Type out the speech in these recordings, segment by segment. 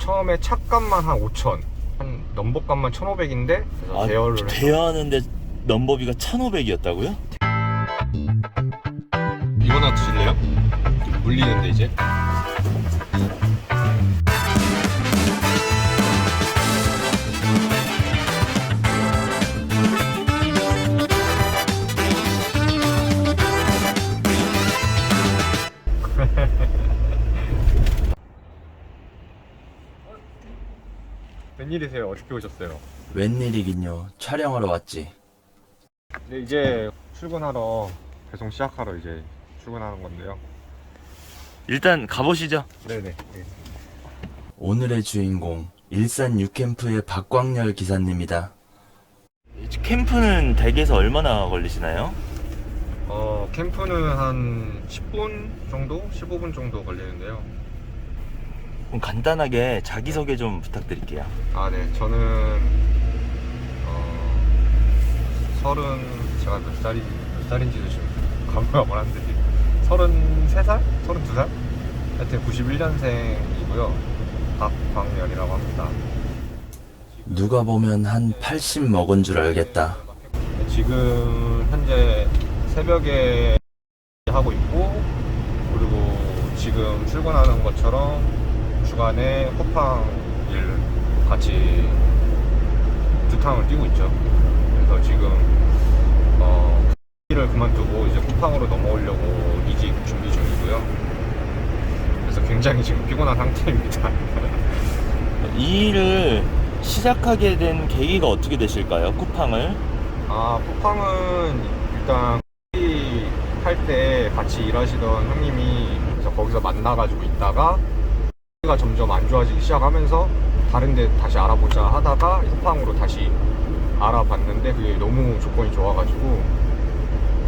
처음에 차값만 한 5천, 한 넘버값만 1,500인데 그래서 대여를 대여하는데 넘버비가 1,500이었다고요? 이거나 드실래요? 물리는데 이제. 웬일이세요? 어떻게 오셨어요? 웬일이긴요. 촬영하러 왔지. 네, 이제 출근하러 배송 시작하러 이제 출근하는 건데요. 일단 가보시죠. 네네. 오늘의 주인공 일산 유캠프의 박광열 기사님이다. 캠프는 댁에서 얼마나 걸리시나요? 캠프는 한 10분 정도? 15분 정도 걸리는데요. 그럼 간단하게 자기소개 좀 부탁드릴게요. 아, 네. 저는 제가 몇 살인지도 지금 감각을 안 되지. 33살? 32살? 하여튼 91년생이고요. 박광열이라고 합니다. 누가 보면 한 80 먹은 줄 알겠다. 지금 현재 새벽에 하고 있고, 그리고 지금 출근하는 것처럼 주간에 쿠팡 일 같이 두 탕을 뛰고 있죠. 그래서 지금 일을 그만두고 이제 쿠팡으로 넘어오려고 이직 준비 중이고요. 그래서 굉장히 지금 피곤한 상태입니다. 이 일을 시작하게 된 계기가 어떻게 되실까요? 쿠팡을? 쿠팡은 일단 할 때 같이 일하시던 형님이 그래서 거기서 만나가지고 있다가 가 점점 안 좋아지기 시작하면서 다른 데 다시 알아보자 하다가 쿠팡으로 다시 알아봤는데 그게 너무 조건이 좋아가지고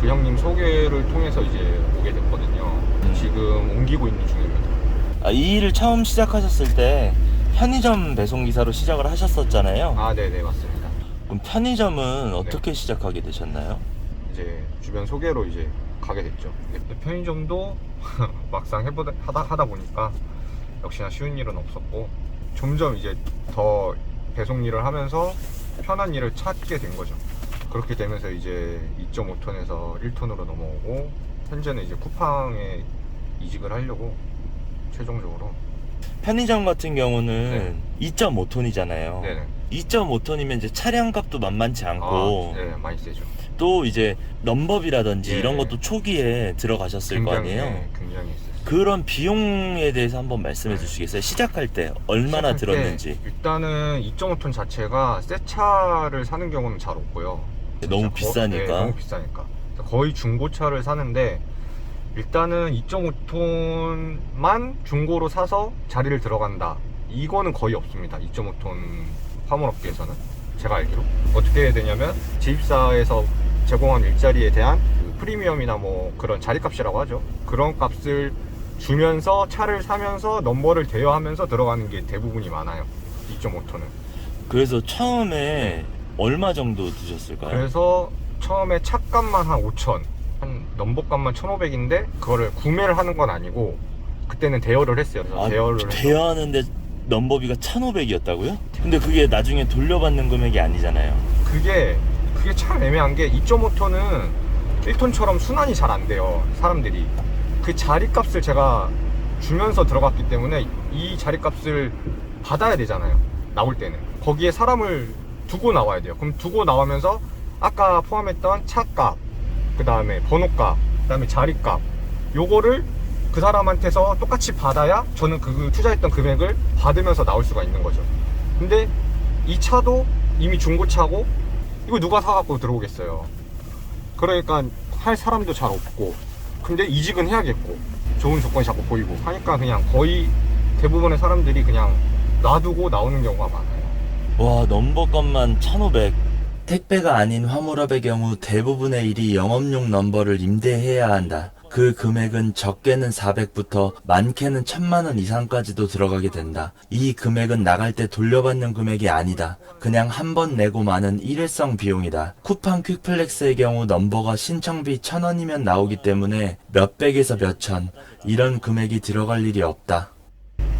그 형님 소개를 통해서 이제 오게 됐거든요. 지금 옮기고 있는 중입니다. 이 일을 처음 시작하셨을 때 편의점 배송기사로 시작을 하셨었잖아요. 네네, 맞습니다. 그럼 편의점은 어떻게 시작하게 되셨나요? 이제 주변 소개로 이제 가게 됐죠. 근데 편의점도 막상 하다 보니까 역시나 쉬운 일은 없었고 점점 이제 더 배송 일을 하면서 편한 일을 찾게 된 거죠. 그렇게 되면서 이제 2.5톤에서 1톤으로 넘어오고 현재는 이제 쿠팡에 이직을 하려고 최종적으로. 편의점 같은 경우는 2.5톤이잖아요. 네네. 2.5톤이면 이제 차량값도 만만치 않고 네, 많이 세죠. 또 이제 넘버비라든지 예. 이런 것도 초기에 들어가셨을 거 아니에요? 굉장히 있었어요. 그런 비용에 대해서 한번 말씀해 주시겠어요? 시작할 때 얼마나 시작할 때 들었는지. 일단은 2.5톤 자체가 새 차를 사는 경우는 잘 없고요. 너무 비싸니까. 너무 비싸니까. 거의 중고차를 사는데 일단은 2.5톤만 중고로 사서 자리를 들어간다. 이거는 거의 없습니다. 2.5톤 화물업계에서는. 제가 알기로. 어떻게 해야 되냐면 지입사에서 제공한 일자리에 대한 프리미엄이나 뭐 그런 자리값이라고 하죠. 그런 값을 주면서 차를 사면서 넘버를 대여하면서 들어가는 게 대부분이 많아요. 2.5톤은. 그래서 처음에 얼마 정도 드셨을까요? 그래서 처음에 차값만 한 5천, 한 넘버값만 1,500인데 그거를 구매를 하는 건 아니고 그때는 대여를 했어요. 그래서 대여하는데 넘버비가 1,500이었다고요? 근데 그게 나중에 돌려받는 금액이 아니잖아요. 그게 참 애매한 게 2.5톤은 1톤처럼 순환이 잘 안 돼요. 사람들이 그 자리값을 제가 주면서 들어갔기 때문에 이 자리값을 받아야 되잖아요. 나올 때는 거기에 사람을 두고 나와야 돼요. 그럼 두고 나오면서 아까 포함했던 차값, 그 다음에 번호값, 그 다음에 자리값, 요거를 그 사람한테서 똑같이 받아야 저는 그 투자했던 금액을 받으면서 나올 수가 있는 거죠. 근데 이 차도 이미 중고차고 이거 누가 사갖고 들어오겠어요. 그러니까 할 사람도 잘 없고, 근데 이직은 해야겠고 좋은 조건이 자꾸 보이고 하니까 그냥 거의 대부분의 사람들이 그냥 놔두고 나오는 경우가 많아요. 와, 넘버값만 1,500. 택배가 아닌 화물업의 경우 대부분의 일이 영업용 넘버를 임대해야 한다. 그 금액은 적게는 400부터 많게는 1,000만 원 이상까지도 들어가게 된다. 이 금액은 나갈 때 돌려받는 금액이 아니다. 그냥 한 번 내고 마는 일회성 비용이다. 쿠팡 퀵플렉스의 경우 넘버가 신청비 1,000원이면 나오기 때문에 몇백에서 몇천, 이런 금액이 들어갈 일이 없다.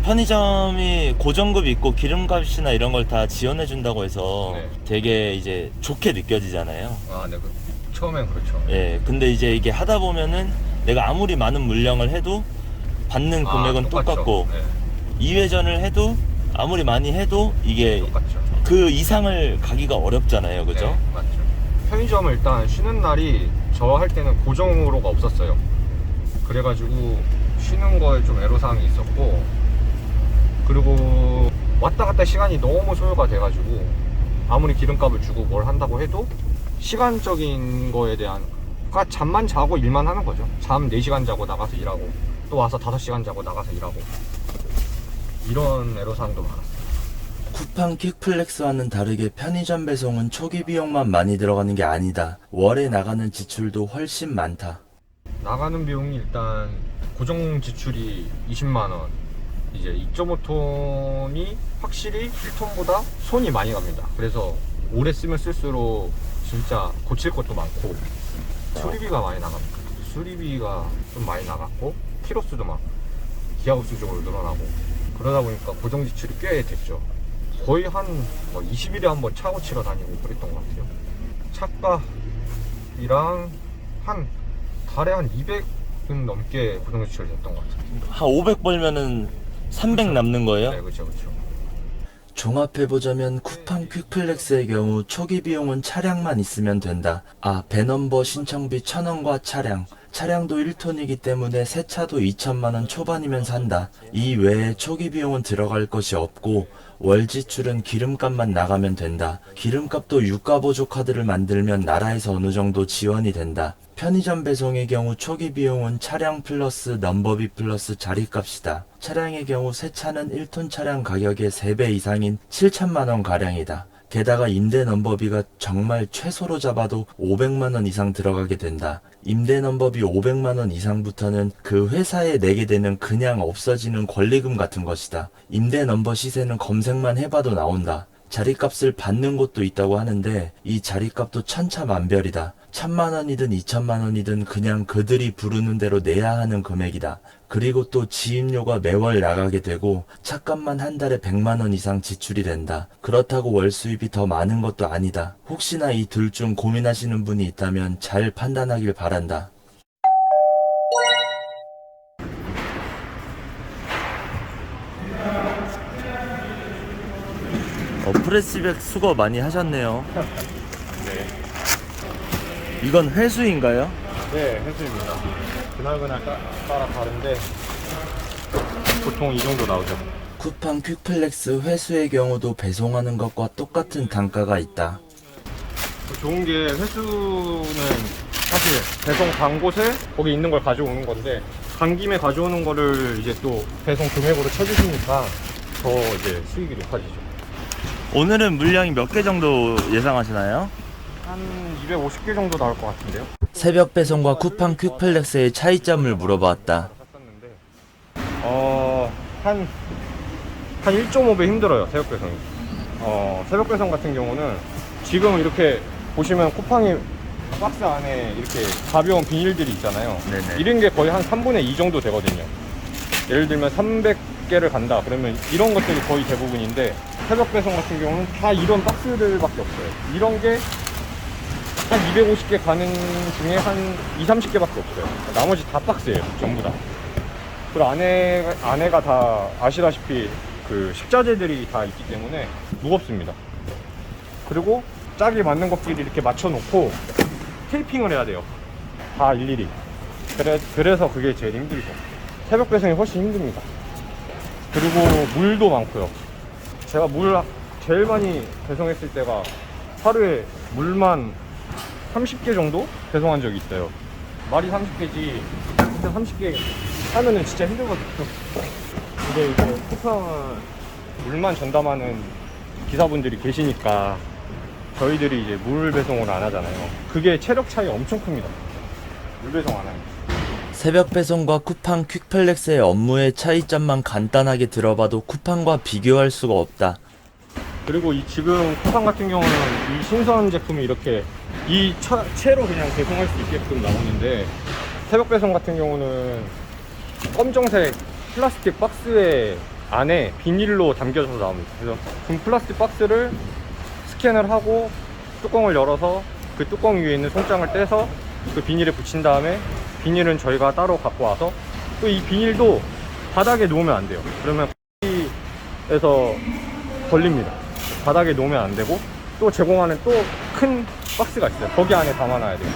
편의점이 고정급 있고 기름값이나 이런 걸 다 지원해 준다고 해서 네. 되게 이제 좋게 느껴지잖아요. 아, 네. 처음엔 그렇죠. 예, 근데 이제 이게 하다 보면은 내가 아무리 많은 물량을 해도 받는 금액은 똑같죠. 똑같고 네, 2회전을 해도 아무리 많이 해도 이게 똑같죠. 그 이상을 가기가 어렵잖아요, 그죠? 네, 맞죠. 편의점을 일단 쉬는 날이 저 할 때는 고정으로가 없었어요. 그래가지고 쉬는 거에 좀 애로사항이 있었고, 그리고 왔다 갔다 시간이 너무 소요가 돼가지고 아무리 기름값을 주고 뭘 한다고 해도 시간적인 거에 대한, 그러니까 잠만 자고 일만 하는 거죠. 잠 4시간 자고 나가서 일하고 또 와서 5시간 자고 나가서 일하고, 이런 애로사항도 많았어요. 쿠팡 퀵플렉스와는 다르게 편의점 배송은 초기 비용만 많이 들어가는 게 아니다. 월에 나가는 지출도 훨씬 많다. 나가는 비용이 일단 고정 지출이 20만원, 이제 2.5톤이 확실히 1톤보다 손이 많이 갑니다. 그래서 오래 쓰면 쓸수록 진짜 고칠 것도 많고 수리비가 많이 나갑니다. 수리비가 좀 많이 나갔고 키로수도 막 기하급수적으로 늘어나고, 그러다 보니까 고정 지출이 꽤 됐죠. 거의 한 20일에 한 번 차 고치러 다니고 그랬던 것 같아요. 차값이랑 한 달에 한 200은 넘게 고정 지출이 됐던 것 같아요. 한 500 벌면은 300 남는 거예요? 네, 그렇죠. 종합해보자면 쿠팡 퀵플렉스의 경우 초기 비용은 차량만 있으면 된다. 배넘버 신청비 1,000원과 차량도 1톤이기 때문에 새 차도 2천만원 초반이면 산다. 이 외에 초기 비용은 들어갈 것이 없고 월 지출은 기름값만 나가면 된다. 기름값도 유가보조 카드를 만들면 나라에서 어느 정도 지원이 된다. 편의점 배송의 경우 초기 비용은 차량 플러스 넘버비 플러스 자리값이다. 차량의 경우 새 차는 1톤 차량 가격의 3배 이상인 7천만원 가량이다. 게다가 임대 넘버비가 정말 최소로 잡아도 500만원 이상 들어가게 된다. 임대 넘버비 500만원 이상부터는 그 회사에 내게 되는 그냥 없어지는 권리금 같은 것이다. 임대 넘버 시세는 검색만 해봐도 나온다. 자리값을 받는 곳도 있다고 하는데 이 자리값도 천차만별이다. 1,000만원이든 2천만원이든 그냥 그들이 부르는 대로 내야 하는 금액이다. 그리고 또 지임료가 매월 나가게 되고 차값만 한 달에 100만원 이상 지출이 된다. 그렇다고 월 수입이 더 많은 것도 아니다. 혹시나 이 둘 중 고민하시는 분이 있다면 잘 판단하길 바란다. 프레스백 수거 많이 하셨네요. 네. 이건 회수인가요? 네, 회수입니다. 그날 따라 다른데 보통 이 정도 나오죠. 쿠팡 퀵플렉스 회수의 경우도 배송하는 것과 똑같은 단가가 있다. 좋은 게 회수는 사실 배송 간 곳에 거기 있는 걸 가져오는 건데, 간 김에 가져오는 거를 이제 또 배송 금액으로 쳐주시니까 더 이제 수익이 높아지죠. 오늘은 물량이 몇 개 정도 예상하시나요? 한 250개 정도 나올 것 같은데요. 새벽 배송과 쿠팡 퀵플렉스의 차이점을 물어봤다. 한 1.5배 힘들어요, 새벽 배송이. 새벽 배송 같은 경우는 지금 이렇게 보시면 쿠팡이 박스 안에 이렇게 가벼운 비닐들이 있잖아요. 네네. 이런 게 거의 한 3분의 2 정도 되거든요. 예를 들면 300개를 간다 그러면 이런 것들이 거의 대부분인데, 새벽 배송 같은 경우는 다 이런 박스들밖에 없어요. 이런 게 한 250개 가는 중에 한 20-30개밖에 없어요. 나머지 다 박스예요, 전부 다. 그리고 안에가 다 아시다시피 그 식자재들이 다 있기 때문에 무겁습니다. 그리고 짝이 맞는 것끼리 이렇게 맞춰놓고 테이핑을 해야 돼요, 다 일일이. 그래서 그게 제일 힘들고, 새벽 배송이 훨씬 힘듭니다. 그리고 물도 많고요. 제가 물 제일 많이 배송했을 때가 하루에 물만 30개 정도 배송한 적이 있어요. 말이 30개지 진짜 30개 하면은 진짜 힘들거든요. 근데 이제 쿠팡은 물만 전담하는 기사분들이 계시니까 저희들이 이제 물 배송을 안 하잖아요. 그게 체력 차이 엄청 큽니다, 물 배송 안 하면. 새벽 배송과 쿠팡 퀵플렉스의 업무의 차이점만 간단하게 들어봐도 쿠팡과 비교할 수가 없다. 그리고 지금 쿠팡 같은 경우는 이 신선 제품이 이렇게 이 채로 그냥 배송할 수 있게끔 나오는데, 새벽 배송 같은 경우는 검정색 플라스틱 박스에 안에 비닐로 담겨져서 나옵니다. 그래서 금 플라스틱 박스를 스캔을 하고 뚜껑을 열어서 그 뚜껑 위에 있는 송장을 떼서 그 비닐에 붙인 다음에 비닐은 저희가 따로 갖고 와서 또 이 비닐도 바닥에 놓으면 안 돼요. 그러면 에서 걸립니다. 바닥에 놓으면 안 되고 또 제공하는 또 큰 박스가 있어요. 거기 안에 담아놔야 돼요.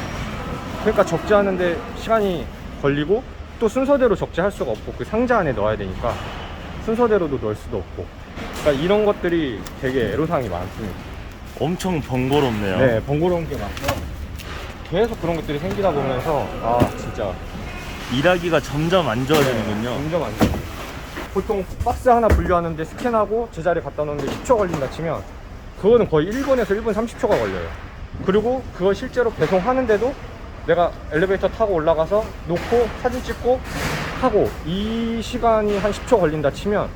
그러니까 적재하는데 시간이 걸리고 또 순서대로 적재할 수가 없고 그 상자 안에 넣어야 되니까 순서대로도 넣을 수도 없고, 그러니까 이런 것들이 되게 애로사항이 많습니다. 엄청 번거롭네요. 네, 번거로운 게 많고 계속 그런 것들이 생기다 보면서 진짜 일하기가 점점 안 좋아지는군요. 점점 안 좋아요. 보통 박스 하나 분류하는데 스캔하고 제자리에 갖다 놓는데 10초 걸린다 치면 그거는 거의 1분에서 1분 30초가 걸려요. 그리고 그걸 실제로 배송하는데도 내가 엘리베이터 타고 올라가서 놓고 사진 찍고 하고 이 시간이 한 10초 걸린다 치면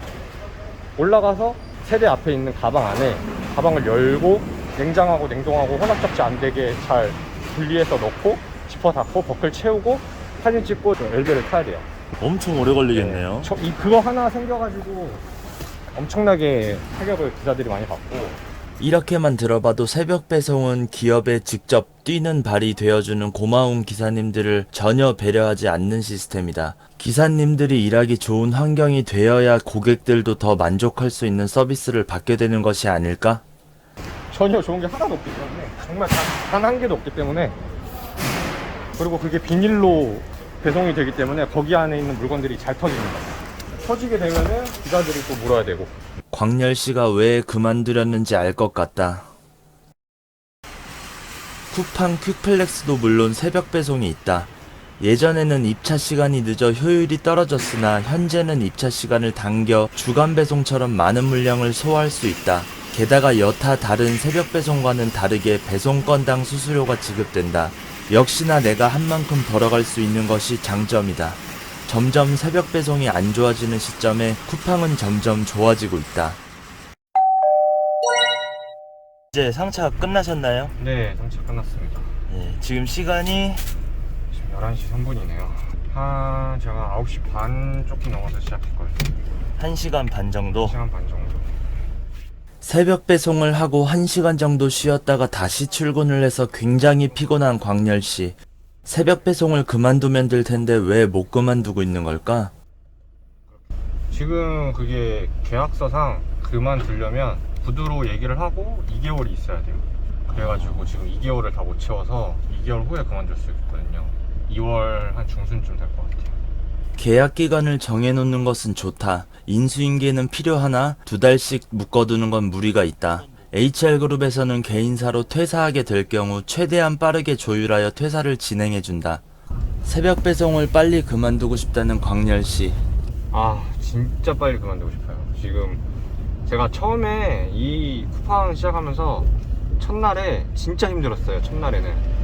올라가서 세대 앞에 있는 가방 안에 가방을 열고 냉장하고 냉동하고 혼합 적재 안 되게 잘 분리해서 넣고 지퍼 닫고 버클 채우고 사진 찍고 엘베를 타야 돼요. 엄청 오래 걸리겠네요. 그거 하나 생겨가지고 엄청나게 타격을 기사들이 많이 받고. 이렇게만 들어봐도 새벽 배송은 기업에 직접 뛰는 발이 되어주는 고마운 기사님들을 전혀 배려하지 않는 시스템이다. 기사님들이 일하기 좋은 환경이 되어야 고객들도 더 만족할 수 있는 서비스를 받게 되는 것이 아닐까? 전혀 좋은 게 하나도 없기 때문에, 정말 단 한 개도 없기 때문에, 그리고 그게 비닐로 배송이 되기 때문에 거기 안에 있는 물건들이 잘 터집니다. 터지게 되면은 기사들이 또 물어야 되고. 광렬 씨가 왜 그만두렸는지 알 것 같다. 쿠팡 퀵플렉스도 물론 새벽 배송이 있다. 예전에는 입차 시간이 늦어 효율이 떨어졌으나 현재는 입차 시간을 당겨 주간 배송처럼 많은 물량을 소화할 수 있다. 게다가 여타 다른 새벽 배송과는 다르게 배송 건당 수수료가 지급된다. 역시나 내가 한 만큼 벌어갈 수 있는 것이 장점이다. 점점 새벽 배송이 안 좋아지는 시점에 쿠팡은 점점 좋아지고 있다. 이제 상차가 끝나셨나요? 네, 상차 끝났습니다. 네, 지금 시간이 지금 11시 3분이네요. 제가 9시 반 조금 넘어서 시작했거든요. 1시간 반 정도? 1시간 반 정도. 새벽 배송을 하고 1시간 정도 쉬었다가 다시 출근을 해서 굉장히 피곤한 광렬씨. 새벽 배송을 그만두면 될 텐데 왜 못 그만두고 있는 걸까? 지금 그게 계약서상 그만두려면 구두로 얘기를 하고 2개월이 있어야 돼요. 그래가지고 지금 2개월을 다 못 채워서 2개월 후에 그만둘 수 있거든요. 2월 한 중순쯤 될 것 같아요. 계약 기간을 정해놓는 것은 좋다. 인수인계는 필요하나 2달씩 묶어두는 건 무리가 있다. HR그룹에서는 개인사로 퇴사하게 될 경우 최대한 빠르게 조율하여 퇴사를 진행해준다. 새벽 배송을 빨리 그만두고 싶다는 광렬씨. 진짜 빨리 그만두고 싶어요. 지금 제가 처음에 이 쿠팡 시작하면서 첫날에 진짜 힘들었어요. 첫날에는.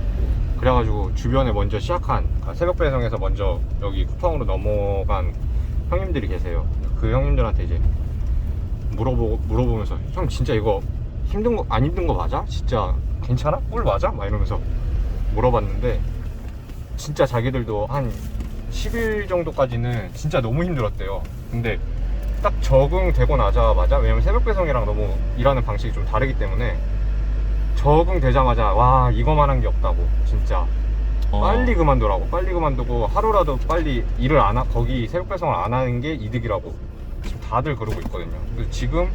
그래가지고 주변에 먼저 시작한, 새벽 배송에서 먼저 여기 쿠팡으로 넘어간 형님들이 계세요. 그 형님들한테 이제 물어보면서 형 진짜 이거 힘든 거, 안 힘든 거 맞아? 진짜 괜찮아? 꿀 맞아? 막 이러면서 물어봤는데 진짜 자기들도 한 10일 정도까지는 진짜 너무 힘들었대요. 근데 딱 적응되고 나자마자, 왜냐면 새벽 배송이랑 너무 일하는 방식이 좀 다르기 때문에 적응되자마자 와 이거만한 게 없다고, 진짜 빨리 그만두라고, 빨리 그만두고 하루라도 빨리 일을 거기 새벽 배송을 안 하는 게 이득이라고 지금 다들 그러고 있거든요. 그래서 지금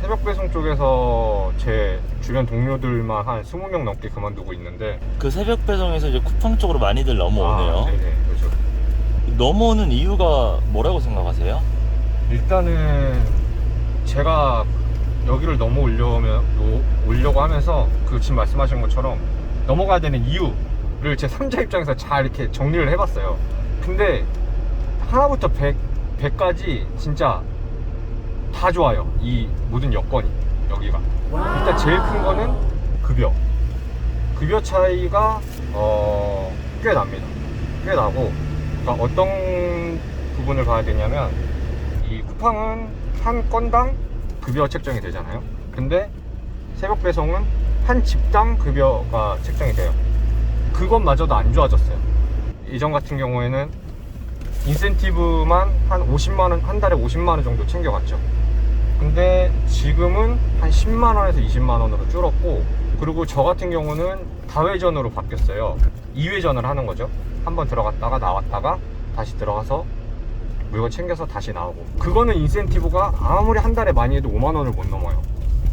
새벽 배송 쪽에서 제 주변 동료들만 한 20명 넘게 그만두고 있는데, 그 새벽 배송에서 이제 쿠팡 쪽으로 많이들 넘어오네요. 네네, 그렇죠. 넘어오는 이유가 뭐라고 생각하세요? 일단은 제가 여기를 넘어오려고 하면서 지금 말씀하신 것처럼 넘어가야 되는 이유를 제 3자 입장에서 잘 이렇게 정리를 해봤어요. 근데 하나부터 100까지 진짜 다 좋아요. 이 모든 여건이 여기가. 일단 제일 큰 거는 급여 차이가 꽤 납니다. 꽤 나고, 그러니까 어떤 부분을 봐야 되냐면, 이 쿠팡은 한 건당 급여 책정이 되잖아요. 근데 새벽 배송은 한 집당 급여가 책정이 돼요. 그것마저도 안 좋아졌어요. 이전 같은 경우에는 인센티브만 한 50만원, 한 달에 50만원 정도 챙겨갔죠. 근데 지금은 한 10만원에서 20만원으로 줄었고, 그리고 저 같은 경우는 다회전으로 바뀌었어요. 2회전을 하는 거죠. 한번 들어갔다가 나왔다가 다시 들어가서 물건 챙겨서 다시 나오고. 그거는 인센티브가 아무리 한 달에 많이 해도 5만원을 못 넘어요.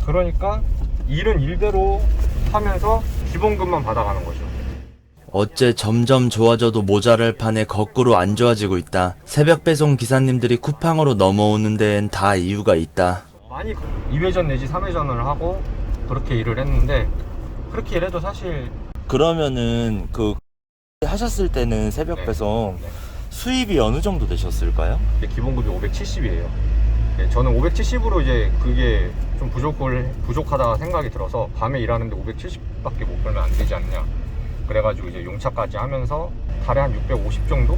그러니까 일은 일대로 하면서 기본급만 받아가는 거죠. 어째 점점 좋아져도 모자랄 판에 거꾸로 안 좋아지고 있다. 새벽 배송 기사님들이 쿠팡으로 넘어오는 데엔 다 이유가 있다. 많이 2회전 내지 3회전을 하고 그렇게 일을 했는데, 그렇게 일해도 사실 그러면은 하셨을 때는 새벽 네. 배송 네. 수입이 어느 정도 되셨을까요? 기본급이 570이에요. 저는 570으로 이제 그게 좀 부족하다 생각이 들어서 밤에 일하는데 570밖에 못 벌면 안 되지 않냐. 그래가지고 이제 용차까지 하면서 달에 한 650 정도?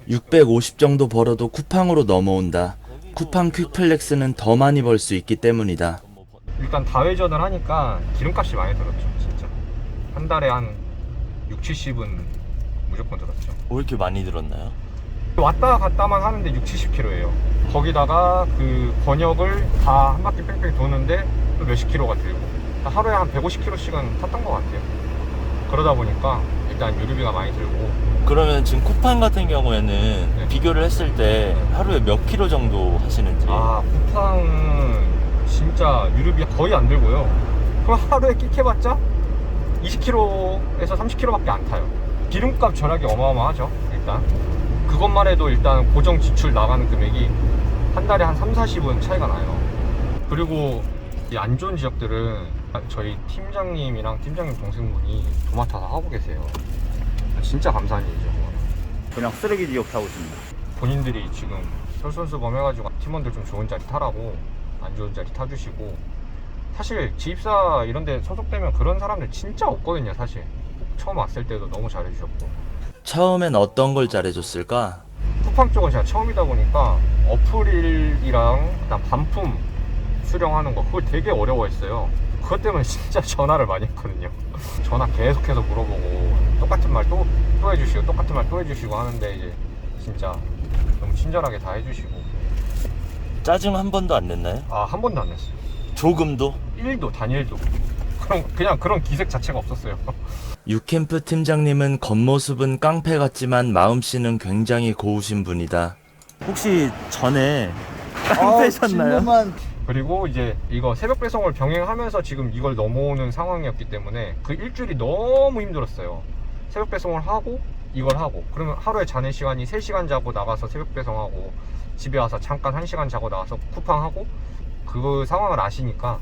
650 정도 벌어도 쿠팡으로 넘어온다. 쿠팡 퀵플렉스는 더 많이 벌 수 있기 때문이다. 일단 다회전을 하니까 기름값이 많이 들었죠, 진짜. 한 달에 한 6, 70은 무조건 들었죠. 왜 이렇게 많이 들었나요? 왔다 갔다만 하는데 6, 70km예요. 거기다가 그 번역을 다 한 바퀴 뺑뺑 도는데 또 몇십 킬로가 들고, 하루에 한 150km씩은 탔던 것 같아요. 그러다 보니까 일단 유류비가 많이 들고. 그러면 지금 쿠팡 같은 경우에는 비교를 했을 때 하루에 몇 킬로 정도 하시는지. 쿠팡은 진짜 유류비 거의 안 들고요. 그럼 하루에 끽해봤자 20km에서 30km밖에 안 타요. 기름값 절약이 어마어마하죠. 일단 그것만 해도 일단 고정 지출 나가는 금액이 한 달에 한 3, 40은 차이가 나요. 그리고 이 안 좋은 지역들은 저희 팀장님이랑 팀장님 동생분이 도맡아서 하고 계세요. 진짜 감사한 일이죠. 그거는. 그냥 쓰레기 지역 타고 있습니다. 본인들이 지금 솔선수범 해가지고 팀원들 좀 좋은 자리 타라고 안 좋은 자리 타주시고. 사실 지입사 이런 데 소속되면 그런 사람들 진짜 없거든요. 사실 처음 왔을 때도 너무 잘해주셨고. 처음엔 어떤 걸 잘해줬을까? 쿠팡 쪽은 제가 처음이다 보니까 어플이랑 그다음 반품 수령하는 거 그걸 되게 어려워했어요. 그것 때문에 진짜 전화를 많이 했거든요. 전화 계속해서 물어보고 똑같은 말 또 해주시고 똑같은 말 또 해주시고 하는데 이제 진짜 너무 친절하게 다 해주시고. 짜증 한 번도 안 냈나요? 한 번도 안 냈어요. 조금도? 1도 단일도. 그냥 그런 기색 자체가 없었어요. 유캠프 팀장님은 겉모습은 깡패 같지만 마음씨는 굉장히 고우신 분이다. 혹시 전에 깡패셨나요? 그리고 이제 이거 새벽 배송을 병행하면서 지금 이걸 넘어오는 상황이었기 때문에 그 일주일이 너무 힘들었어요. 새벽 배송을 하고 이걸 하고, 그러면 하루에 자는 시간이 3시간 자고 나가서 새벽 배송하고 집에 와서 잠깐 1시간 자고 나와서 쿠팡하고, 그 상황을 아시니까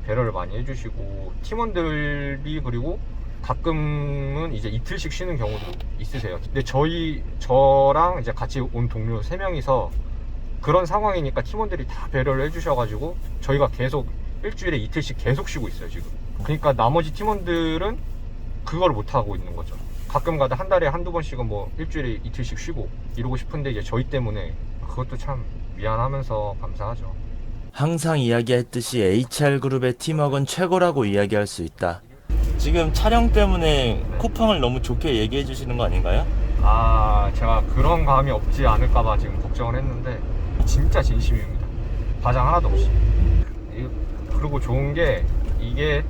배려를 많이 해주시고, 팀원들이 그리고 가끔은 이제 이틀씩 쉬는 경우도 있으세요. 근데 저랑 이제 같이 온 동료 3명이서 그런 상황이니까 팀원들이 다 배려를 해주셔가지고 저희가 계속 일주일에 이틀씩 계속 쉬고 있어요 지금. 그러니까 나머지 팀원들은 그걸 못하고 있는 거죠. 가끔가다 한 달에 한두 번씩은 뭐 일주일에 이틀씩 쉬고 이러고 싶은데, 이제 저희 때문에 그것도 참 미안하면서 감사하죠. 항상 이야기했듯이 HR그룹의 팀워크는 최고라고 이야기할 수 있다. 지금 촬영 때문에 쿠팡을 너무 좋게 얘기해 주시는 거 아닌가요? 제가 그런 감이 없지 않을까봐 지금 걱정을 했는데 진짜 진심입니다. 과장 하나도 없이. 그리고 좋은 게 이게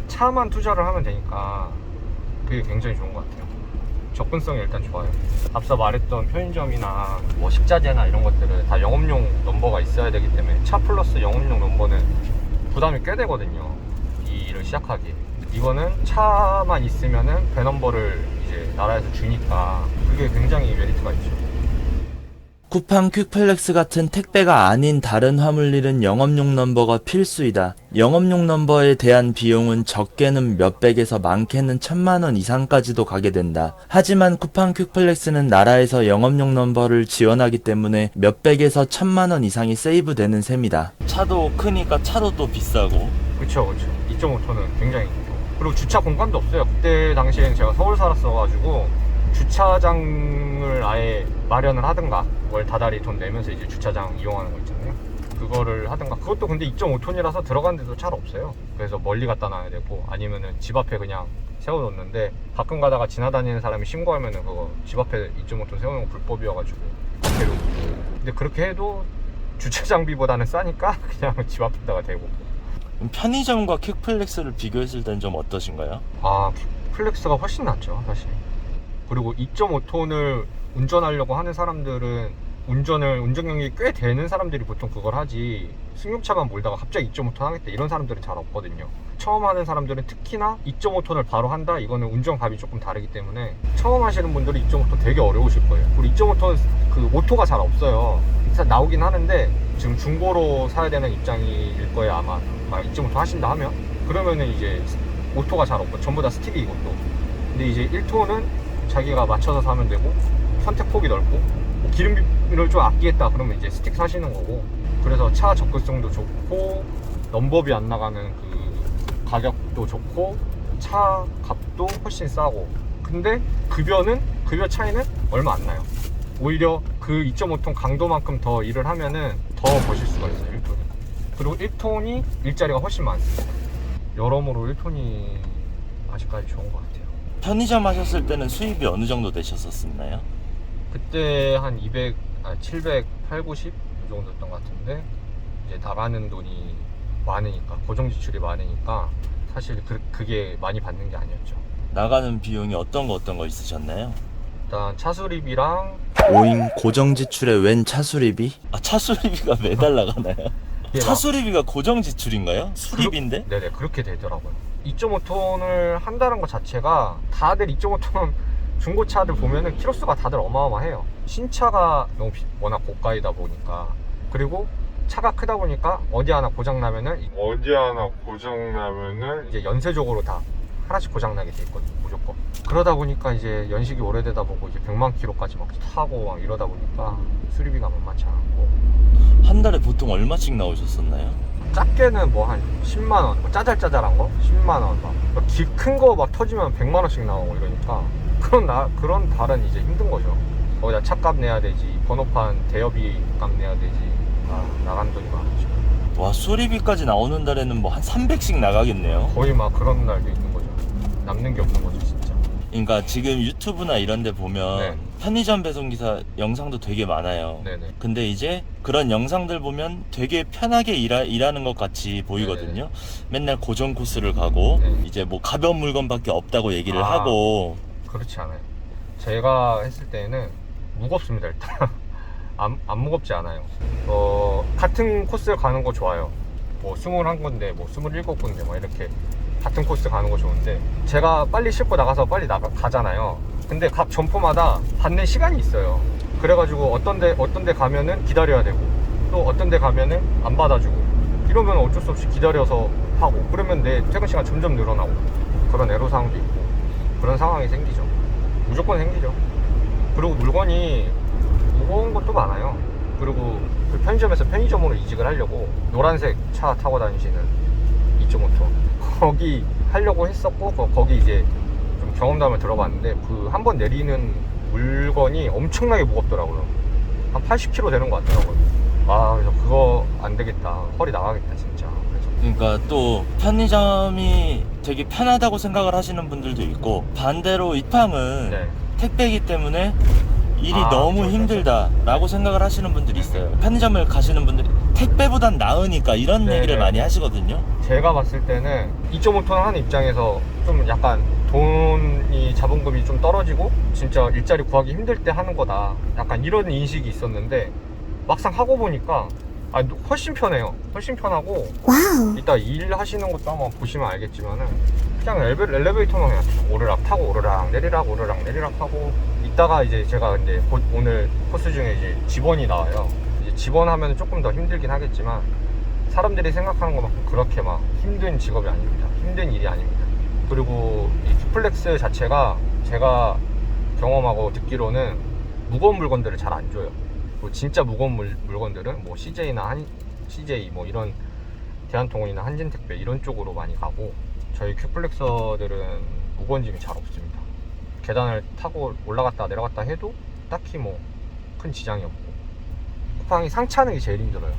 차만 투자를 하면 되니까 그게 굉장히 좋은 것 같아요. 접근성이 일단 좋아요. 앞서 말했던 편의점이나 뭐 식자재나 이런 것들은 다 영업용 넘버가 있어야 되기 때문에 차 플러스 영업용 넘버는 부담이 꽤 되거든요, 이 일을 시작하기에. 이거는 차만 있으면은 배 넘버를 이제 나라에서 주니까 그게 굉장히 메리트가 있죠. 쿠팡 퀵플렉스 같은 택배가 아닌 다른 화물일은 영업용 넘버가 필수이다. 영업용 넘버에 대한 비용은 적게는 몇백에서 많게는 1000만원 이상까지도 가게 된다. 하지만 쿠팡 퀵플렉스는 나라에서 영업용 넘버를 지원하기 때문에 몇백에서 1000만원 이상이 세이브되는 셈이다. 차도 크니까 차도 또 비싸고. 그쵸. 2.5톤은 굉장히 크고, 그리고 주차 공간도 없어요. 그때 당시에는 제가 서울 살았어가지고 주차장을 아예 마련을 하든가 월 다달이 돈 내면서 이제 주차장 이용하는 거 있잖아요. 그거를 하든가. 그것도 근데 2.5톤이라서 들어간 데도 잘 없어요. 그래서 멀리 갖다 놔야 되고, 아니면은 집 앞에 그냥 세워놓는데, 가끔 가다가 지나다니는 사람이 신고하면은 그거 집 앞에 2.5톤 세우는 거 불법이어가지고 데려오고. 근데 그렇게 해도 주차 장비보다는 싸니까 그냥 집 앞에다가 대고. 그럼 편의점과 퀵플렉스를 비교했을 땐 좀 어떠신가요? 아, 퀵플렉스가 훨씬 낫죠, 사실. 그리고 2.5톤을 운전하려고 하는 사람들은 운전 경력이 꽤 되는 사람들이 보통 그걸 하지, 승용차만 몰다가 갑자기 2.5톤 하겠다 이런 사람들은 잘 없거든요. 처음 하는 사람들은 특히나 2.5톤을 바로 한다? 이거는 운전감이 조금 다르기 때문에 처음 하시는 분들이 2.5톤 되게 어려우실 거예요. 그리고 2.5톤 그 오토가 잘 없어요. 나오긴 하는데 지금 중고로 사야 되는 입장일 거예요, 아마. 2.5톤 하신다 하면. 그러면은 이제 오토가 잘 없고 전부 다 스틱이 이것도. 근데 이제 1톤은 자기가 맞춰서 사면 되고, 선택폭이 넓고, 뭐 기름비를 좀 아끼겠다 그러면 이제 스틱 사시는 거고. 그래서 차 접근성도 좋고, 넘버비 안 나가는 그 가격도 좋고, 차 값도 훨씬 싸고. 근데 급여 차이는 얼마 안 나요. 오히려 그 2.5톤 강도만큼 더 일을 하면은 더 버실 수가 있어요, 1톤이. 그리고 1톤이 일자리가 훨씬 많습니다. 여러모로 1톤이 아직까지 좋은 것 같아요. 편의점 하셨을 때는 수입이 어느 정도 되셨었나요? 그때 한 700, 8, 90 이 정도였던 것 같은데, 이제 나가는 돈이 많으니까, 고정 지출이 많으니까 사실 그게 많이 받는 게 아니었죠. 나가는 비용이 어떤 거 있으셨나요? 일단 차 수리비랑, 오잉, 고정 지출에 웬 차수리비? 아, 차수리비가 매달 나가나요? 차수리비가 고정 지출인가요? 수리비인데? 네네, 그렇게 되더라고요. 2.5톤을 한다는 것 자체가, 다들 2.5톤 중고차들 보면은 키로수가 다들 어마어마해요. 신차가 너무 워낙 고가이다 보니까, 그리고 차가 크다 보니까 어디 하나 고장 나면은 이제 연쇄적으로 다 하나씩 고장 나게 돼 있거든요, 무조건. 그러다 보니까 이제 연식이 오래되다 보고 이제 100만 킬로까지 막 타고 막 이러다 보니까 수리비가 만만치 않고. 한 달에 보통 얼마씩 나오셨었나요? 작게는 뭐 한 10만 원, 뭐 짜잘짜잘한 거 10만 원, 막 큰 거 막 터지면 100만 원씩 나오고 이러니까 그런 달은 이제 힘든 거죠. 거기다 차값 내야 되지, 번호판 대여비 값 내야 되지. 나간 돈이 많죠. 와, 수리비까지 나오는 달에는 뭐 한 300씩 나가겠네요. 거의 막 그런 날도 있는 거죠. 남는 게 없는 거죠, 진짜. 그러니까 지금 유튜브나 이런 데 보면 네. 편의점 배송기사 영상도 되게 많아요. 네네. 근데 이제 그런 영상들 보면 되게 편하게 일하는 것 같이 보이거든요. 맨날 고정 코스를 가고, 네. 이제 뭐 가벼운 물건밖에 없다고 얘기를 아. 하고. 그렇지 않아요. 제가 했을 때는 무겁습니다, 일단. 안 무겁지 않아요. 같은 코스를 가는 거 좋아요. 뭐 21군데, 뭐 27군데 막 이렇게 같은 코스 가는 거 좋은데, 제가 빨리 싣고 나가서 빨리 가잖아요. 근데 각 점포마다 받는 시간이 있어요. 그래가지고 어떤 데 가면은 기다려야 되고, 또 어떤 데 가면은 안 받아주고, 이러면 어쩔 수 없이 기다려서 하고, 그러면 내 퇴근 시간 점점 늘어나고, 그런 애로사항도 있고, 그런 상황이 생기죠. 무조건 생기죠. 그리고 물건이 무거운 것도 많아요. 그리고 그 편의점에서 편의점으로 이직을 하려고 노란색 차 타고 다니시는 2.5톤 거기 하려고 했었고, 거기 이제 좀 경험담을 들어봤는데, 그 한 번 내리는 물건이 엄청나게 무겁더라고요. 한 80kg 되는 것 같더라고요. 그래서 그거 안 되겠다, 허리 나가겠다 진짜. 그래서 그러니까 또 편의점이 되게 편하다고 생각을 하시는 분들도 있고, 반대로 이팡은 네. 택배이기 때문에 일이 너무 그렇죠. 힘들다라고 생각을 하시는 분들이 있어요. 편의점을 가시는 분들이 택배보단 나으니까 이런 네네. 얘기를 많이 하시거든요. 제가 봤을 때는 2.5톤 하는 입장에서 좀 약간 돈이, 자본금이 좀 떨어지고 진짜 일자리 구하기 힘들 때 하는 거다, 약간 이런 인식이 있었는데, 막상 하고 보니까 훨씬 편해요. 훨씬 편하고, 이따 일하시는 것도 한번 보시면 알겠지만은, 그냥 엘리베이터만 그냥 오르락 타고 오르락 내리락 하고, 이따가 이제 제가 근데 오늘 코스 중에 이제 직원이 나와요. 이제 직원 하면 조금 더 힘들긴 하겠지만, 사람들이 생각하는 것만큼 그렇게 막 힘든 직업이 아닙니다. 힘든 일이 아닙니다. 그리고 이 퀵플렉스 자체가 제가 경험하고 듣기로는 무거운 물건들을 잘 안 줘요. 뭐 진짜 무거운 물건들은 뭐 CJ나 CJ 뭐 이런 대한통운이나 한진택배 이런 쪽으로 많이 가고, 저희 퀵플렉서들은 무거운 짐이 잘 없습니다. 계단을 타고 올라갔다 내려갔다 해도 딱히 뭐 큰 지장이 없고, 쿠팡이 상차는 게 제일 힘들어요.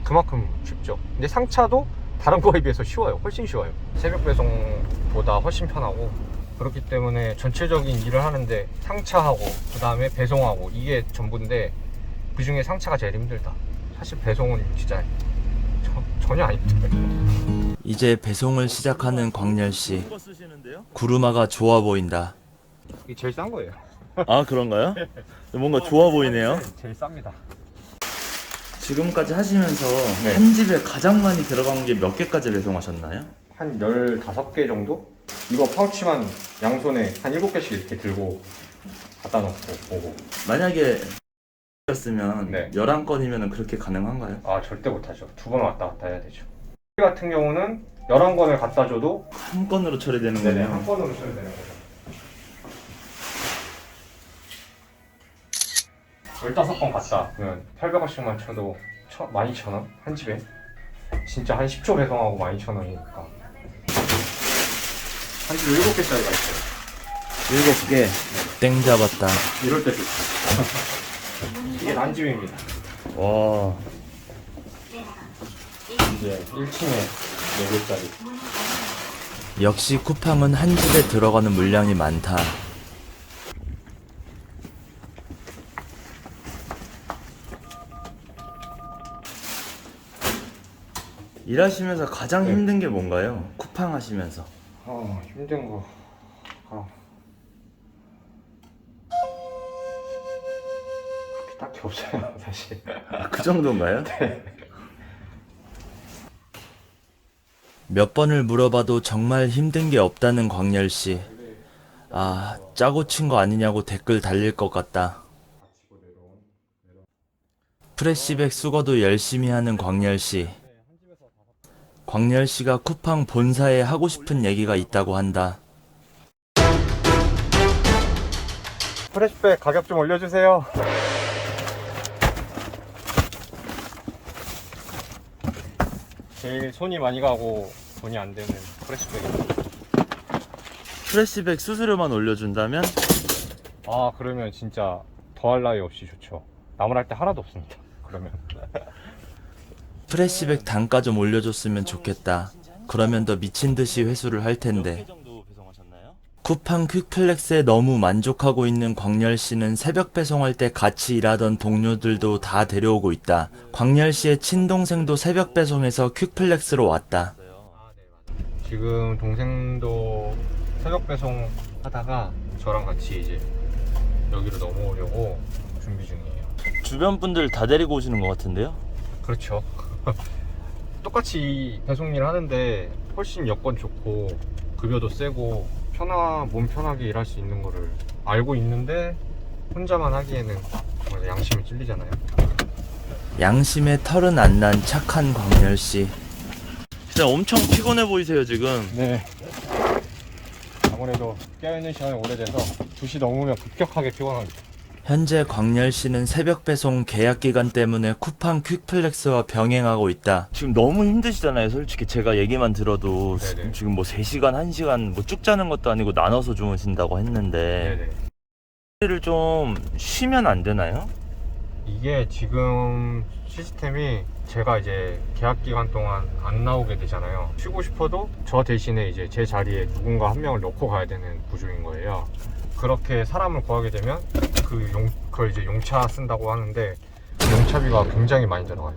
그만큼 쉽죠. 근데 상차도 다른 거에 비해서 쉬워요. 훨씬 쉬워요. 새벽 배송보다 훨씬 편하고, 그렇기 때문에 전체적인 일을 하는데 상차하고 그 다음에 배송하고 이게 전부인데, 그 중에 상차가 제일 힘들다. 사실 배송은 진짜 전혀 안 힘들어요. 이제 배송을 시작하는 광렬씨. 구루마가 좋아 보인다. 이게 제일 싼 거예요. 아, 그런가요? 뭔가 좋아 보이네요. 제일 쌉니다. 지금까지 하시면서 네. 한 집에 가장 많이 들어간 게 몇 개까지 배송하셨나요? 한 15개 정도? 이거 파우치만 양손에 한 7개씩 이렇게 들고 갖다 놓고 오고. 만약에 였으면 네. 11건이면 그렇게 가능한가요? 아, 절대 못하죠. 2번 왔다 갔다 해야 되죠. 이 같은 경우는 11건을 갖다 줘도 한 건으로 처리되는 네네, 거네요. 한 건으로 써야 되는 거죠. 15건 갔다 그러면 800원씩만 쳐도 12,000원? 한 집에? 진짜 한 10초 배송하고 12,000원이니까 한 집에 7개짜리가 있어요. 7개. 땡 잡았다. 이럴 때 좋죠. 이게 난집입니다. 와. 이제 1층에 4개짜리. 역시 쿠팡은 한 집에 들어가는 물량이 많다. 일하시면서 가장 네. 힘든 게 뭔가요? 쿠팡 하시면서. 힘든 거. 그렇게 딱히 없어요, 사실. 그 정도인가요? 몇 번을 물어봐도 정말 힘든 게 없다는 광렬씨. 아, 짜고 친 거 아니냐고 댓글 달릴 것 같다. 프레시백 수거도 열심히 하는 광렬씨. 광렬씨가 쿠팡 본사에 하고 싶은 얘기가 있다고 한다. 프레시백 가격 좀 올려주세요. 제일 손이 많이 가고 돈이 안 되는 프레시백입니다. 프레시백 수수료만 올려준다면? 아, 그러면 진짜 더할 나위 없이 좋죠. 나무랄 때 하나도 없습니다. 그러면. 프레시백 단가 좀 올려줬으면 좋겠다. 그러면 더 미친듯이 회수를 할 텐데. 쿠팡 퀵플렉스에 너무 만족하고 있는 광렬씨는 새벽 배송할 때 같이 일하던 동료들도 다 데려오고 있다. 광렬씨의 친동생도 새벽 배송에서 퀵플렉스로 왔다. 지금 동생도 새벽 배송 하다가 저랑 같이 이제 여기로 넘어오려고 준비 중이에요. 주변 분들 다 데리고 오시는 것 같은데요? 그렇죠. 똑같이 배송 일 하는데 훨씬 여건 좋고 급여도 세고 몸 편하게 일할 수 있는 거를 알고 있는데 혼자만 하기에는 정말 양심이 찔리잖아요. 양심의 털은 안 난 착한 광렬씨. 진짜 엄청 피곤해 보이세요 지금. 네. 아무래도 깨어있는 시간이 오래돼서 2시 넘으면 급격하게 피곤합니다. 현재 광렬씨는 새벽 배송 계약 기간 때문에 쿠팡 퀵플렉스와 병행하고 있다. 지금 너무 힘드시잖아요. 솔직히 제가 얘기만 들어도 네네. 지금 뭐 3시간, 1시간 뭐 쭉 자는 것도 아니고 나눠서 주무신다고 했는데 네네. 일을 좀 쉬면 안 되나요? 이게 지금 시스템이 제가 이제 계약 기간 동안 안 나오게 되잖아요. 쉬고 싶어도 저 대신에 이제 제 자리에 누군가 한 명을 넣고 가야 되는 구조인 거예요. 그렇게 사람을 구하게 되면 그걸 이제 용차 쓴다고 하는데 그 용차비가 굉장히 많이 들어가요.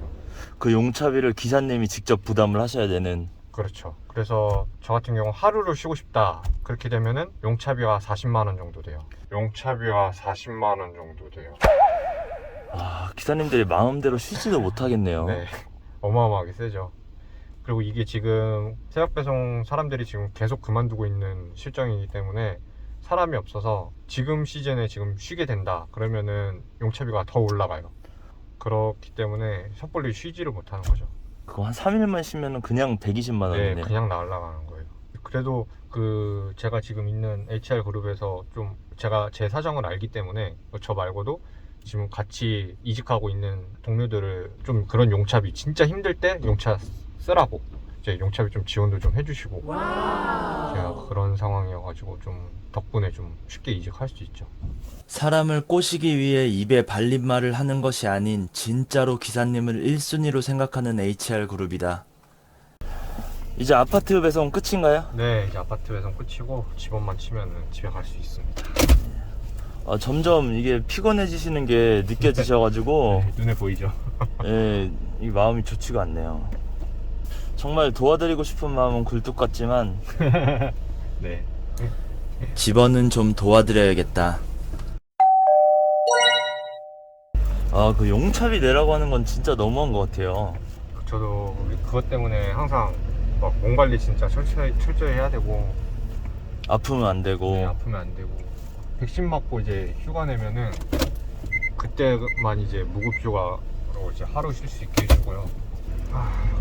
그 용차비를 기사님이 직접 부담을 하셔야 되는. 그렇죠. 그래서 저 같은 경우 하루를 쉬고 싶다 그렇게 되면은 용차비가 40만 원 정도 돼요. 용차비가 40만 원 정도 돼요. 아, 기사님들이 마음대로 쉬지도 못하겠네요. 네, 어마어마하게 세죠. 그리고 이게 지금 새벽 배송 사람들이 지금 계속 그만두고 있는 실정이기 때문에 사람이 없어서 지금 시즌에 지금 쉬게 된다 그러면은 용차비가 더 올라가요. 그렇기 때문에 섣불리 쉬지를 못하는 거죠. 그거 한 3일만 쉬면은 그냥 120만 원이네요. 네, 그냥 날아가는 거예요. 그래도 제가 지금 있는 HR 그룹에서 좀 제가 제 사정을 알기 때문에 저 말고도 지금 같이 이직하고 있는 동료들을 좀 그런 용차비 진짜 힘들 때 용차 쓰라고 이제 용차비 좀 지원도 좀 해주시고 제가 그런 상황이어가지고 좀 덕분에 좀 쉽게 이직할 수 있죠. 사람을 꼬시기 위해 입에 발린 말을 하는 것이 아닌 진짜로 기사님을 1순위로 생각하는 HR그룹이다. 이제 아파트 배송 끝인가요? 네, 이제 아파트 배송 끝이고 집원만 치면은 집에 갈 수 있습니다. 점점 이게 피곤해지시는 게 느껴지셔가지고 눈에 보이죠? 예, 이 마음이 좋지가 않네요. 정말 도와드리고 싶은 마음은 굴뚝 같지만 네. 집원은 좀 도와드려야겠다. 그 용차비 내라고 하는 건 진짜 너무한 것 같아요. 저도 그것 때문에 항상 막 몸 관리 진짜 철저히 해야 되고 아프면 안 되고. 네, 아프면 안 되고 백신 맞고 이제 휴가 내면은 그때만 이제 무급 휴가로 이제 하루 쉴 수 있게 해주고요.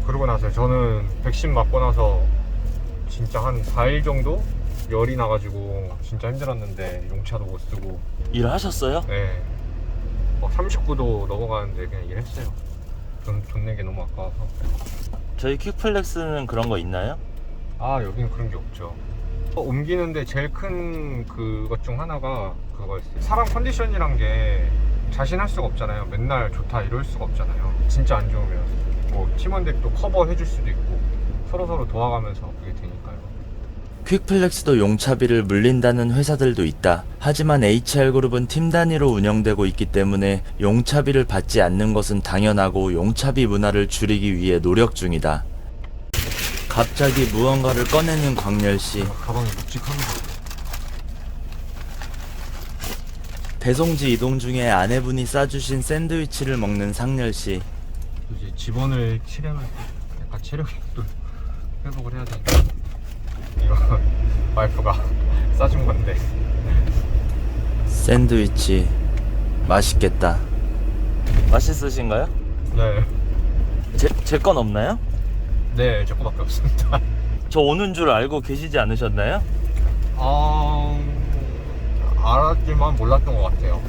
그러고 나서 저는 백신 맞고 나서 진짜 한 4일 정도 열이 나가지고 진짜 힘들었는데 용차도 못 쓰고. 일하셨어요? 네. 막 39도 넘어가는데 그냥 일했어요. 돈 내기 너무 아까워서. 저희 퀵플렉스는 그런 거 있나요? 여기는 그런 게 없죠. 옮기는데 제일 큰 그것 중 하나가 그거였어요. 사람 컨디션이란 게 자신할 수가 없잖아요. 맨날 좋다 이럴 수가 없잖아요. 진짜 안 좋으면 뭐 팀원들이 또 커버해 줄 수도 있고 서로 도와가면서 그게 되니까요. 퀵플렉스도 용차비를 물린다는 회사들도 있다. 하지만 HR그룹은 팀 단위로 운영되고 있기 때문에 용차비를 받지 않는 것은 당연하고 용차비 문화를 줄이기 위해 노력 중이다. 갑자기 무언가를 꺼내는 광렬씨. 가방이 묵직한 거 같아요. 배송지 이동 중에 아내분이 싸주신 샌드위치를 먹는 상렬씨. 이제 집원을 치려면 약간 체력이 또 회복을 해야 되니까 이거 와이프가 싸준 건데. 샌드위치 맛있겠다. 맛있으신가요? 네. 제 건 없나요? 네, 저 거밖에 없습니다. 저 오는 줄 알고 계시지 않으셨나요? 알았지만 몰랐던 것 같아요.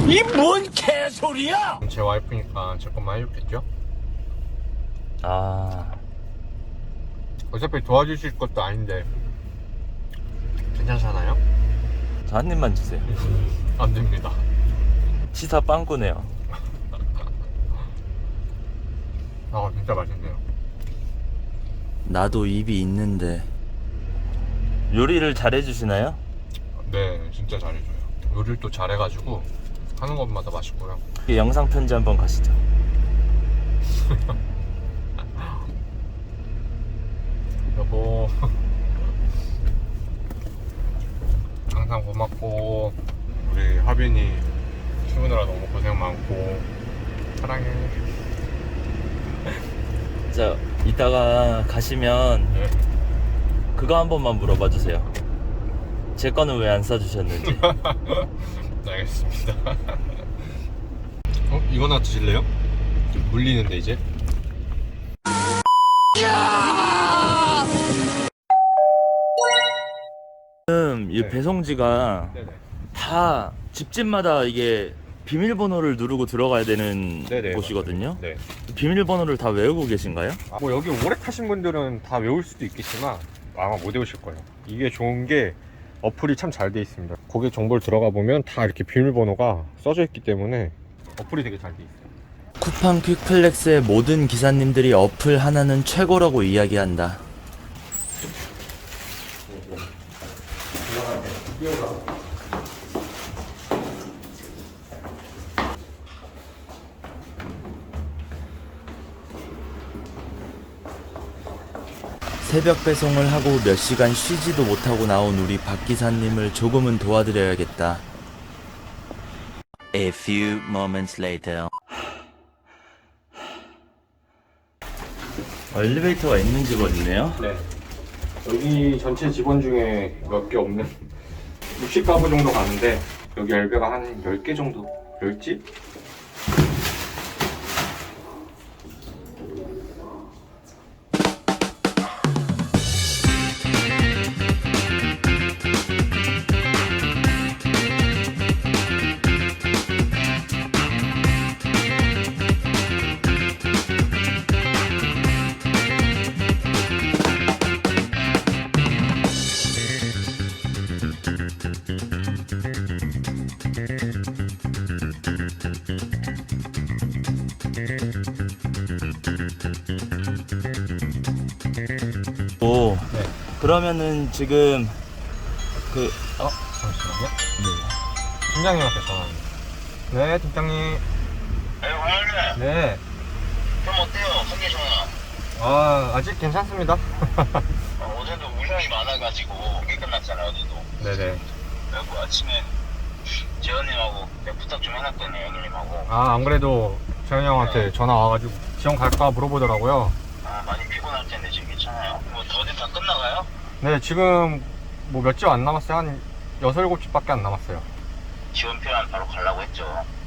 이 뭔 개소리야! 제 와이프니까 제 것만 해줬겠죠? 어차피 도와주실 것도 아닌데 괜찮잖아요? 저 한 입만 주세요. 안 됩니다. 시사 빵꾸네요. 진짜 맛있네요. 나도 입이 있는데. 요리를 잘해주시나요? 네, 진짜 잘해줘요. 요리를 또 잘해가지고 하는 것마다 맛있고요. 영상 편지 한번 가시죠. 여보 항상 고맙고 우리 하빈이 키우느라 너무 고생 많고 사랑해. 자, 이따가 가시면 네. 그거 한 번만 물어봐 주세요. 제 거는 왜 안 싸주셨는지. 네, 알겠습니다. 이거나 드실래요? 좀 물리는데 이제. 지금 이 네. 배송지가 네네. 다 집집마다 이게 비밀번호를 누르고 들어가야 되는 네네, 곳이거든요. 네. 비밀번호를 다 외우고 계신가요? 뭐 여기 오래 타신 분들은 다 외울 수도 있겠지만 아마 못 외우실 거예요. 이게 좋은 게 어플이 참 잘 돼 있습니다. 고객 정보를 들어가 보면 다 이렇게 비밀번호가 써져 있기 때문에 어플이 되게 잘 돼 있어요. 쿠팡 퀵플렉스의 모든 기사님들이 어플 하나는 최고라고 이야기한다. 새벽 배송을 하고 몇 시간 쉬지도 못하고 나온 우리 박 기사님을 조금은 도와드려야겠다. A few moments later. 엘리베이터가 있는 집어있네요. 네. 여기 전체 직원 중에 몇 개 없는 60가구 정도 가는데 여기 엘베가 한 10개 정도? 10집? 오, 네. 그러면은 지금 그 잠시만요. 팀장님한테 전화합니다. 네, 팀장님. 화요일에 네. 그럼 어때요? 컨디션은? 아직 괜찮습니다. 어제도 우량이 많아가지고 꽤 끝났잖아요 어제도. 네네. 그리고 아침에 재현님하고 내가 부탁 좀 해놨거든요 형님하고. 안 그래도 재현이 형한테 전화 와가지고 지원 갈까 물어보더라고요. 많이 피곤할 텐데 지금 괜찮아요? 뭐 더디 다 끝나가요? 네, 지금 뭐 몇 집 안 남았어요. 한 6, 7집밖에 안 남았어요. 지원표만 바로 가려고 했죠.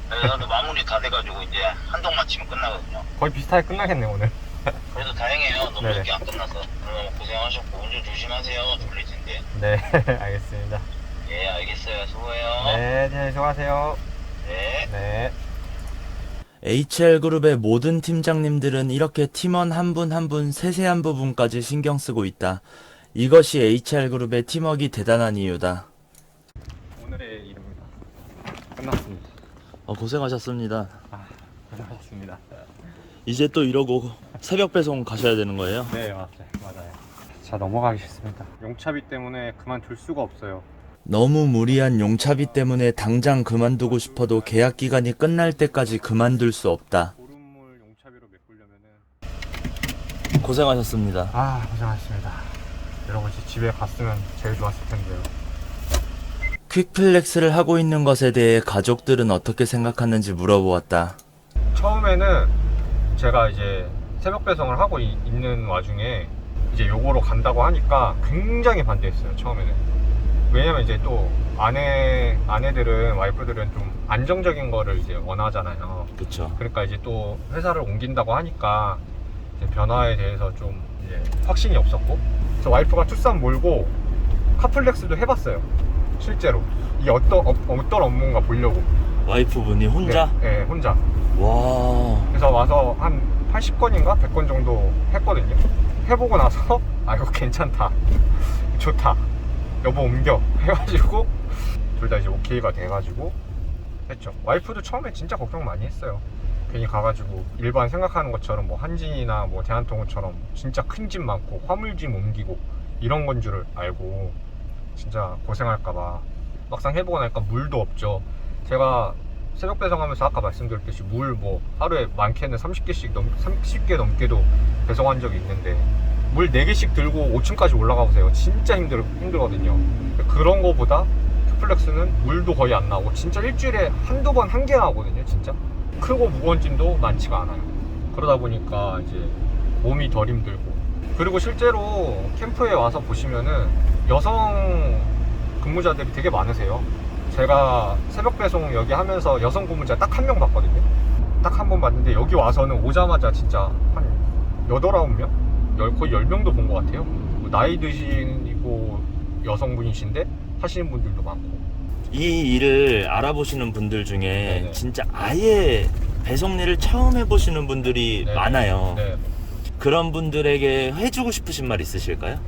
나도 마무리 다 돼가지고 이제 한동 마치면 끝나거든요. 거의 비슷하게 끝나겠네, 오늘. 그래도 다행이에요. 너무 네네. 늦게 안 끝나서. 너무 고생하셨고 운전 조심하세요. 졸릴 텐데. 네, 알겠습니다. 예 알겠어요. 수고해요. 네, 수고하세요. 네. 네. HR그룹의 모든 팀장님들은 이렇게 팀원 한 분 한 분 세세한 부분까지 신경 쓰고 있다. 이것이 HR그룹의 팀워크가 대단한 이유다. 오늘의 일입니다. 끝났습니다. 고생하셨습니다. 고생하셨습니다. 이제 또 이러고 새벽 배송 가셔야 되는 거예요? 네, 맞아요. 자, 넘어가기 싫습니다. 용차비 때문에 그만둘 수가 없어요. 너무 무리한 용차비 때문에 당장 그만두고 싶어도 계약 기간이 끝날 때까지 그만둘 수 없다. 보름물 용차비로 메꾸려면은 고생하셨습니다. 고생하셨습니다. 여러분 집에 갔으면 제일 좋았을 텐데요. 퀵플렉스를 하고 있는 것에 대해 가족들은 어떻게 생각하는지 물어보았다. 처음에는 제가 이제 새벽 배송을 하고 있는 와중에 이제 요거로 간다고 하니까 굉장히 반대했어요. 처음에는. 왜냐면 이제 또 아내들은 와이프들은 좀 안정적인 거를 이제 원하잖아요. 그쵸. 그러니까 이제 또 회사를 옮긴다고 하니까 이제 변화에 대해서 좀 이제 확신이 없었고, 그래서 와이프가 투싼 몰고 카플렉스도 해봤어요. 실제로 이게 어떤 업무인가 보려고. 와이프분이 혼자? 네, 혼자. 와. 그래서 와서 한 80건인가 100건 정도 했거든요. 해보고 나서 이거 괜찮다, 좋다, 여보 옮겨 해가지고 둘 다 이제 오케이가 돼가지고 했죠. 와이프도 처음에 진짜 걱정 많이 했어요. 괜히 가가지고 일반 생각하는 것처럼 뭐 한진이나 뭐 대한통운처럼 진짜 큰 집 많고 화물짐 옮기고 이런 건 줄 알고 진짜 고생할까봐. 막상 해보고 나니까 물도 없죠. 제가 새벽 배송하면서 아까 말씀드렸듯이 물 뭐 하루에 많게는 30개 넘게도 배송한 적이 있는데 물 4개씩 들고 5층까지 올라가 보세요. 진짜 힘들거든요. 그런 거보다 큐플렉스는 물도 거의 안 나오고 진짜 일주일에 한두 번 한 개 나오거든요. 진짜 크고 무거운 짐도 많지가 않아요. 그러다 보니까 이제 몸이 덜 힘들고, 그리고 실제로 캠프에 와서 보시면은 여성 근무자들이 되게 많으세요. 제가 새벽 배송 여기 하면서 여성 근무자 딱 한 명 봤거든요. 딱 한 번 봤는데 여기 와서는 오자마자 진짜 한 8, 9명? 거의 10명도 본 것 같아요. 나이 드시고 여성분이신데 하시는 분들도 많고. 이 일을 알아보시는 분들 중에 네네. 진짜 아예 배송 일을 처음 해보시는 분들이 네. 많아요. 네. 그런 분들에게 해주고 싶으신 말 있으실까요?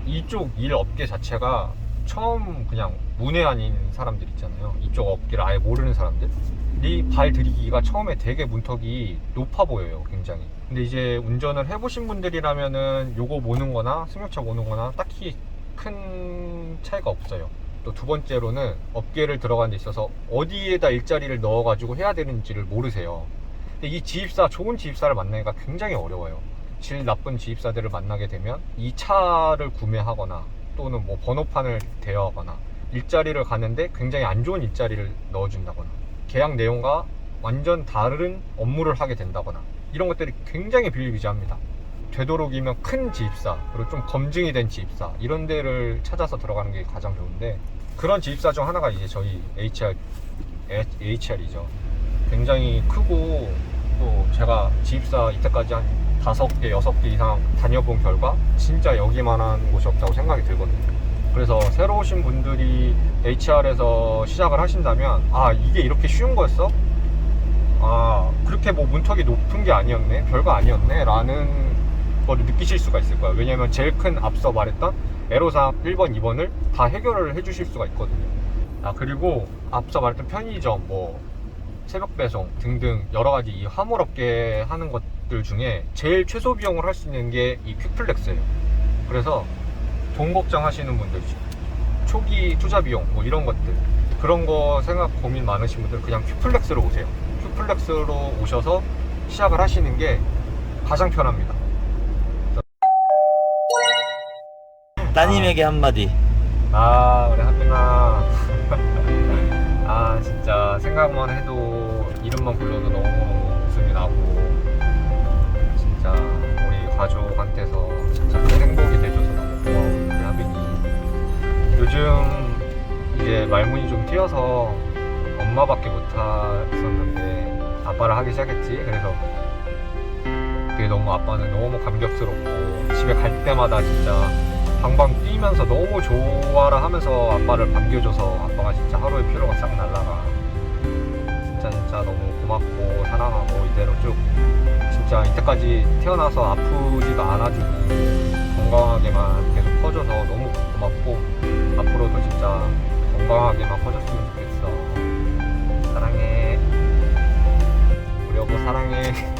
이쪽 일 업계 자체가 처음 그냥 문외한인 사람들 있잖아요. 이쪽 업계를 아예 모르는 사람들이 발 들이기가 처음에 되게 문턱이 높아 보여요. 굉장히. 근데 이제 운전을 해보신 분들이라면은 요거 모는 거나 승용차 모는 거나 딱히 큰 차이가 없어요. 또 두 번째로는 업계를 들어가는 데 있어서 어디에다 일자리를 넣어가지고 해야 되는지를 모르세요. 근데 이 지입사, 좋은 지입사를 만나기가 굉장히 어려워요. 질 나쁜 지입사들을 만나게 되면 이 차를 구매하거나 또는 뭐 번호판을 대여하거나 일자리를 가는데 굉장히 안 좋은 일자리를 넣어준다거나 계약 내용과 완전 다른 업무를 하게 된다거나 이런 것들이 굉장히 비일비재합니다. 되도록이면 큰 지입사, 그리고 좀 검증이 된 지입사 이런 데를 찾아서 들어가는 게 가장 좋은데, 그런 지입사 중 하나가 이제 저희 HR이죠. 굉장히 크고, 또 제가 지입사 이때까지 한 5개, 6개 이상 다녀본 결과 진짜 여기만한 곳이 없다고 생각이 들거든요. 그래서 새로 오신 분들이 HR에서 시작을 하신다면 이게 이렇게 쉬운 거였어? 그렇게 뭐 문턱이 높은 게 아니었네, 별거 아니었네 라는 거를 느끼실 수가 있을 거예요. 왜냐면 제일 큰 앞서 말했던 애로사항 1번, 2번을 다 해결을 해 주실 수가 있거든요. 그리고 앞서 말했던 편의점, 뭐 새벽 배송 등등 여러 가지 이 화물업계 하는 것들 중에 제일 최소 비용을 할 수 있는 게 이 퀵플렉스예요. 그래서 돈 걱정하시는 분들, 초기 투자 비용 뭐 이런 것들, 그런 거 생각 고민 많으신 분들 그냥 큐플렉스로 오세요. 큐플렉스로 오셔서 시작을 하시는 게 가장 편합니다. 따님에게 한마디. 우리 하빈아. 진짜 생각만 해도 이름만 불러도 너무 웃음이 나고, 진짜 우리 가족한테서 진짜 큰 행복이 돼줘서 너무 고마워, 우리 하빈이. 요즘 이제 말문이 좀 튀어서 엄마밖에 못 했었는데 아빠를 하기 시작했지. 그래서 그게 너무, 아빠는 너무 감격스럽고, 집에 갈 때마다 진짜 방방 뛰면서 너무 좋아라 하면서 아빠를 반겨줘서 아빠가 진짜 하루의 피로가 싹 날라가. 진짜 너무 고맙고 사랑하고, 이대로 쭉 진짜 이때까지 태어나서 아프지도 않아주고 건강하게만 계속 커줘서 너무 고맙고, 앞으로도 진짜 건강하게만 커줬으면 좋겠어. 사랑해. 우리 여보 사랑해.